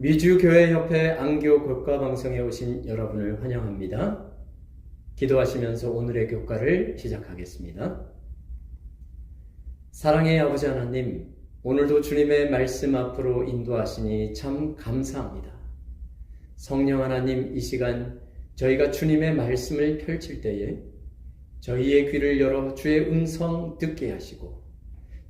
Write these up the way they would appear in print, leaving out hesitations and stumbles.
미주교회협회 안교 교과방송에 오신 여러분을 환영합니다. 기도하시면서 오늘의 교과를 시작하겠습니다. 사랑의 아버지 하나님, 오늘도 주님의 말씀 앞으로 인도하시니 참 감사합니다. 성령 하나님, 이 시간 저희가 주님의 말씀을 펼칠 때에 저희의 귀를 열어 주의 음성 듣게 하시고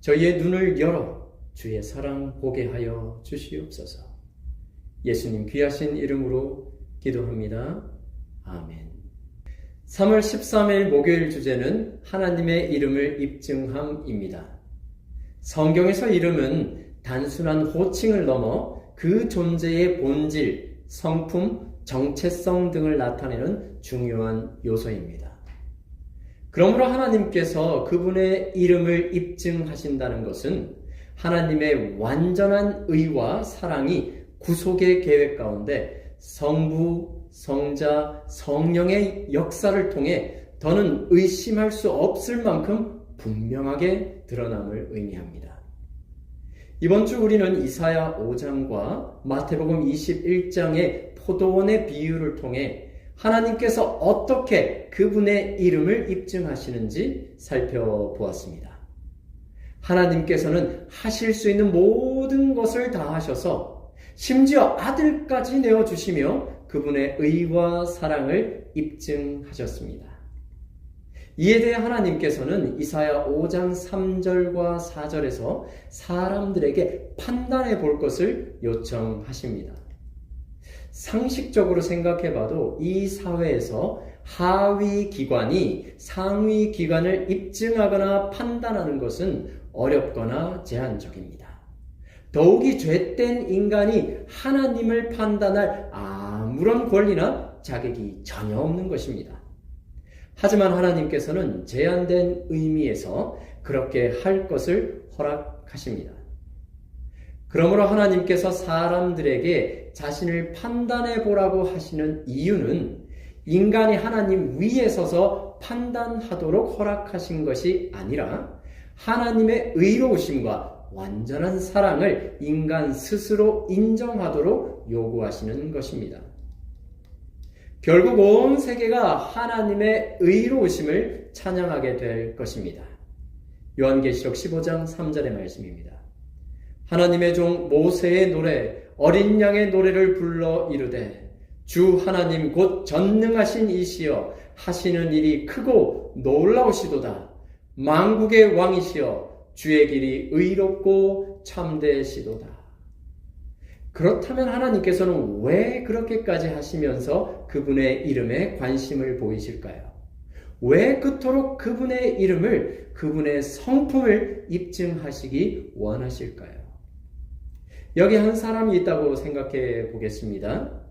저희의 눈을 열어 주의 사랑 보게 하여 주시옵소서. 예수님 귀하신 이름으로 기도합니다. 아멘. 3월 13일 목요일 주제는 하나님의 이름을 입증함입니다. 성경에서 이름은 단순한 호칭을 넘어 그 존재의 본질, 성품, 정체성 등을 나타내는 중요한 요소입니다. 그러므로 하나님께서 그분의 이름을 입증하신다는 것은 하나님의 완전한 의와 사랑이 구속의 계획 가운데 성부, 성자, 성령의 역사를 통해 더는 의심할 수 없을 만큼 분명하게 드러남을 의미합니다. 이번 주 우리는 이사야 5장과 마태복음 21장의 포도원의 비유를 통해 하나님께서 어떻게 그분의 이름을 입증하시는지 살펴보았습니다. 하나님께서는 하실 수 있는 모든 것을 다 하셔서 심지어 아들까지 내어주시며 그분의 의와 사랑을 입증하셨습니다. 이에 대해 하나님께서는 이사야 5장 3절과 4절에서 사람들에게 판단해 볼 것을 요청하십니다. 상식적으로 생각해 봐도 이 사회에서 하위 기관이 상위 기관을 입증하거나 판단하는 것은 어렵거나 제한적입니다. 더욱이 죄된 인간이 하나님을 판단할 아무런 권리나 자격이 전혀 없는 것입니다. 하지만 하나님께서는 제한된 의미에서 그렇게 할 것을 허락하십니다. 그러므로 하나님께서 사람들에게 자신을 판단해 보라고 하시는 이유는 인간이 하나님 위에 서서 판단하도록 허락하신 것이 아니라 하나님의 의로우심과 완전한 사랑을 인간 스스로 인정하도록 요구하시는 것입니다. 결국 온 세계가 하나님의 의로우심을 찬양하게 될 것입니다. 요한계시록 15장 3절의 말씀입니다. 하나님의 종 모세의 노래, 어린 양의 노래를 불러 이르되 주 하나님 곧 전능하신 이시여 하시는 일이 크고 놀라우시도다. 만국의 왕이시여 주의 길이 의롭고 참되시도다. 그렇다면 하나님께서는 왜 그렇게까지 하시면서 그분의 이름에 관심을 보이실까요? 왜 그토록 그분의 이름을, 그분의 성품을 입증하시기 원하실까요? 여기 한 사람이 있다고 생각해 보겠습니다.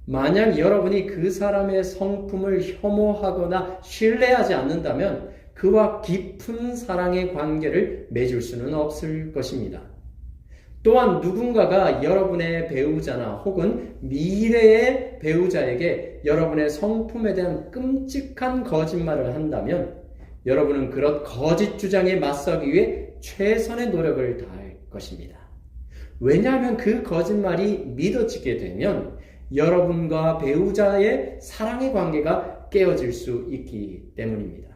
만약 여러분이 그 사람의 성품을 혐오하거나 신뢰하지 않는다면 그와 깊은 사랑의 관계를 맺을 수는 없을 것입니다. 또한 누군가가 여러분의 배우자나 혹은 미래의 배우자에게 여러분의 성품에 대한 끔찍한 거짓말을 한다면 여러분은 그런 거짓 주장에 맞서기 위해 최선의 노력을 다할 것입니다. 왜냐하면 그 거짓말이 믿어지게 되면 여러분과 배우자의 사랑의 관계가 깨어질 수 있기 때문입니다.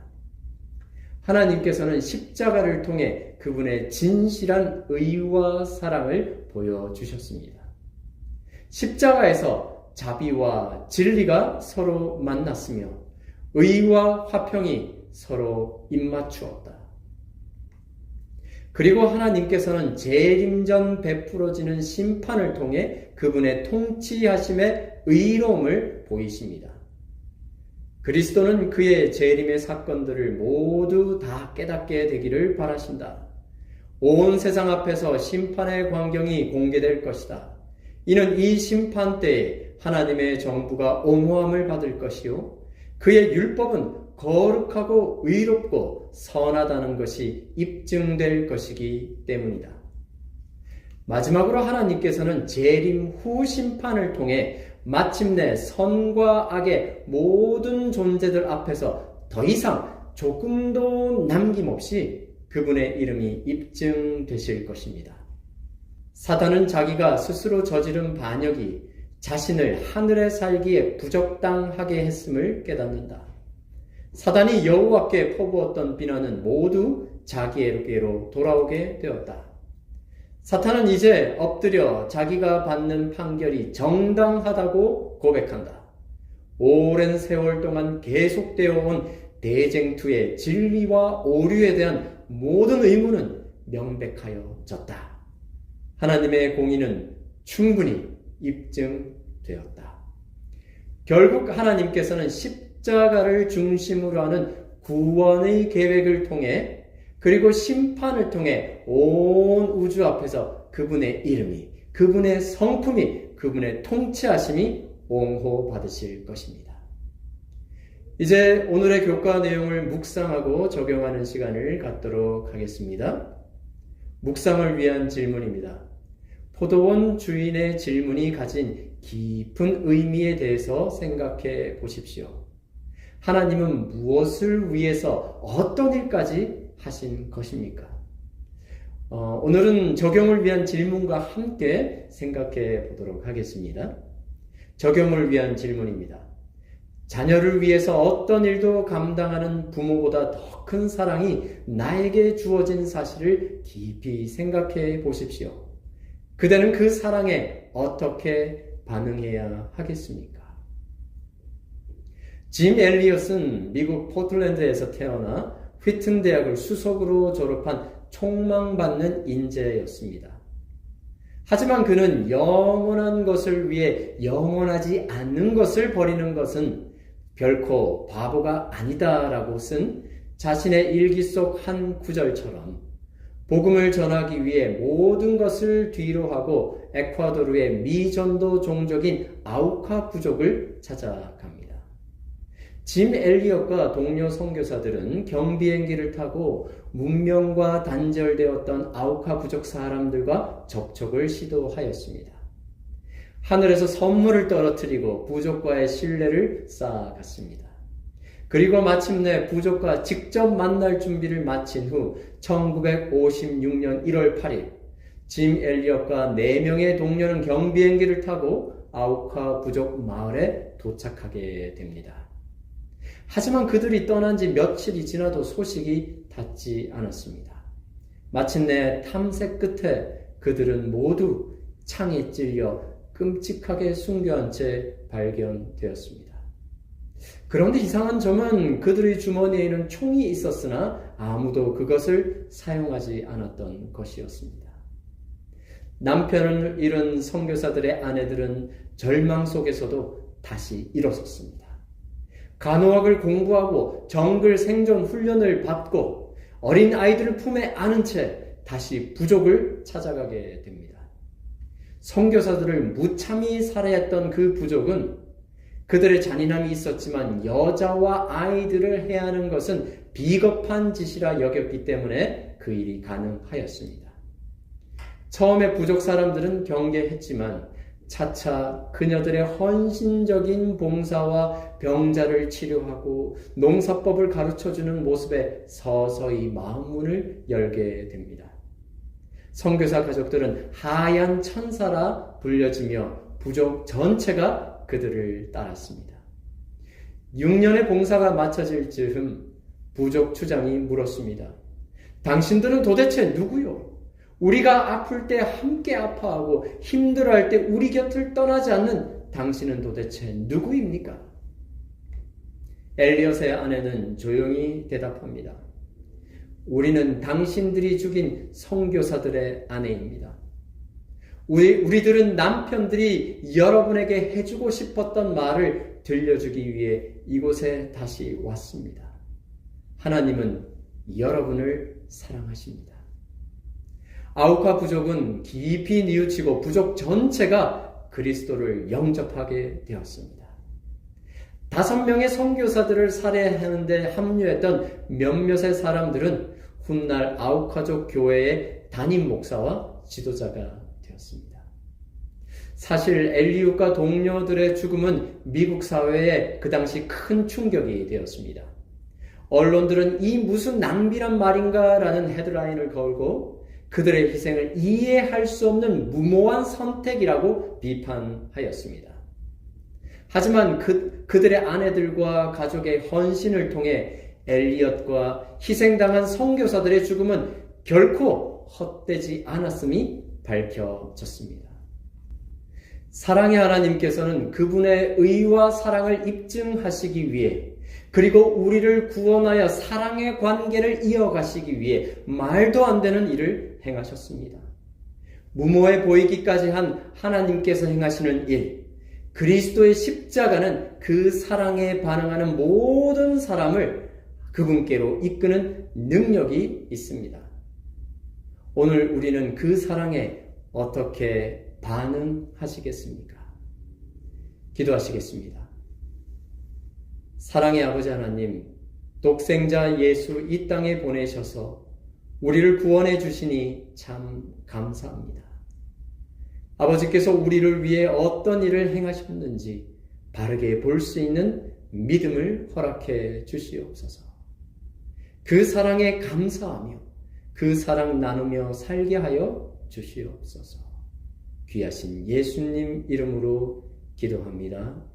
하나님께서는 십자가를 통해 그분의 진실한 의와 사랑을 보여주셨습니다. 십자가에서 자비와 진리가 서로 만났으며 의와 화평이 서로 입맞추었다. 그리고 하나님께서는 재림전 베풀어지는 심판을 통해 그분의 통치하심의 의로움을 보이십니다. 그리스도는 그의 재림의 사건들을 모두 다 깨닫게 되기를 바라신다. 온 세상 앞에서 심판의 광경이 공개될 것이다. 이는 이 심판 때에 하나님의 정부가 옹호함을 받을 것이요 그의 율법은 거룩하고 의롭고 선하다는 것이 입증될 것이기 때문이다. 마지막으로 하나님께서는 재림 후 심판을 통해 마침내 선과 악의 모든 존재들 앞에서 더 이상 조금도 남김없이 그분의 이름이 입증되실 것입니다. 사단은 자기가 스스로 저지른 반역이 자신을 하늘에 살기에 부적당하게 했음을 깨닫는다. 사단이 여호와께 퍼부었던 비난은 모두 자기에게로 돌아오게 되었다. 사탄은 이제 엎드려 자기가 받는 판결이 정당하다고 고백한다. 오랜 세월 동안 계속되어 온 대쟁투의 진리와 오류에 대한 모든 의문은 명백하여졌다. 하나님의 공의는 충분히 입증되었다. 결국 하나님께서는 십자가를 중심으로 하는 구원의 계획을 통해 그리고 심판을 통해 온 우주 앞에서 그분의 이름이, 그분의 성품이, 그분의 통치하심이 옹호받으실 것입니다. 이제 오늘의 교과 내용을 묵상하고 적용하는 시간을 갖도록 하겠습니다. 묵상을 위한 질문입니다. 포도원 주인의 질문이 가진 깊은 의미에 대해서 생각해 보십시오. 하나님은 무엇을 위해서 어떤 일까지 하신 것입니까? 오늘은 적용을 위한 질문과 함께 생각해 보도록 하겠습니다. 적용을 위한 질문입니다. 자녀를 위해서 어떤 일도 감당하는 부모보다 더 큰 사랑이 나에게 주어진 사실을 깊이 생각해 보십시오. 그대는 그 사랑에 어떻게 반응해야 하겠습니까? 짐 엘리엇은 미국 포틀랜드에서 태어나 휘튼 대학을 수석으로 졸업한 촉망받는 인재였습니다. 하지만 그는 영원한 것을 위해 영원하지 않는 것을 버리는 것은 결코 바보가 아니다라고 쓴 자신의 일기 속 한 구절처럼 복음을 전하기 위해 모든 것을 뒤로 하고 에콰도르의 미전도 종족인 아우카 부족을 찾아갑니다. 짐 엘리엇과 동료 선교사들은 경비행기를 타고 문명과 단절되었던 아우카 부족 사람들과 접촉을 시도하였습니다. 하늘에서 선물을 떨어뜨리고 부족과의 신뢰를 쌓아갔습니다. 그리고 마침내 부족과 직접 만날 준비를 마친 후 1956년 1월 8일 짐 엘리엇과 4명의 동료는 경비행기를 타고 아우카 부족 마을에 도착하게 됩니다. 하지만 그들이 떠난 지 며칠이 지나도 소식이 닿지 않았습니다. 마침내 탐색 끝에 그들은 모두 창에 찔려 끔찍하게 숨겨한 채 발견되었습니다. 그런데 이상한 점은 그들의 주머니에 있는 총이 있었으나 아무도 그것을 사용하지 않았던 것이었습니다. 남편을 잃은 선교사들의 아내들은 절망 속에서도 다시 일어섰습니다. 간호학을 공부하고 정글 생존 훈련을 받고 어린 아이들을 품에 안은 채 다시 부족을 찾아가게 됩니다. 선교사들을 무참히 살해했던 그 부족은 그들의 잔인함이 있었지만 여자와 아이들을 해하는 것은 비겁한 짓이라 여겼기 때문에 그 일이 가능하였습니다. 처음에 부족 사람들은 경계했지만 차차 그녀들의 헌신적인 봉사와 병자를 치료하고 농사법을 가르쳐주는 모습에 서서히 마음문을 열게 됩니다. 선교사 가족들은 하얀 천사라 불려지며 부족 전체가 그들을 따랐습니다. 6년의 봉사가 마쳐질 즈음 부족 추장이 물었습니다. 당신들은 도대체 누구요? 우리가 아플 때 함께 아파하고 힘들어할 때 우리 곁을 떠나지 않는 당신은 도대체 누구입니까? 엘리엇의 아내는 조용히 대답합니다. 우리는 당신들이 죽인 선교사들의 아내입니다. 우리들은 남편들이 여러분에게 해주고 싶었던 말을 들려주기 위해 이곳에 다시 왔습니다. 하나님은 여러분을 사랑하십니다. 아우카 부족은 깊이 뉘우치고 부족 전체가 그리스도를 영접하게 되었습니다. 5명의 선교사들을 살해하는 데 합류했던 몇몇의 사람들은 훗날 아우카족 교회의 담임 목사와 지도자가 되었습니다. 사실 엘리웃과 동료들의 죽음은 미국 사회에 그 당시 큰 충격이 되었습니다. 언론들은 이 무슨 낭비란 말인가 라는 헤드라인을 걸고 그들의 희생을 이해할 수 없는 무모한 선택이라고 비판하였습니다. 하지만 그들의 아내들과 가족의 헌신을 통해 엘리엇과 희생당한 선교사들의 죽음은 결코 헛되지 않았음이 밝혀졌습니다. 사랑의 하나님께서는 그분의 의와 사랑을 입증하시기 위해 그리고 우리를 구원하여 사랑의 관계를 이어가시기 위해 말도 안 되는 일을 행하셨습니다. 무모해 보이기까지 한 하나님께서 행하시는 일, 그리스도의 십자가는 그 사랑에 반응하는 모든 사람을 그분께로 이끄는 능력이 있습니다. 오늘 우리는 그 사랑에 어떻게 반응하시겠습니까? 기도하시겠습니다. 사랑의 아버지 하나님, 독생자 예수 이 땅에 보내셔서 우리를 구원해 주시니 참 감사합니다. 아버지께서 우리를 위해 어떤 일을 행하셨는지 바르게 볼 수 있는 믿음을 허락해 주시옵소서. 그 사랑에 감사하며 그 사랑 나누며 살게 하여 주시옵소서. 귀하신 예수님 이름으로 기도합니다.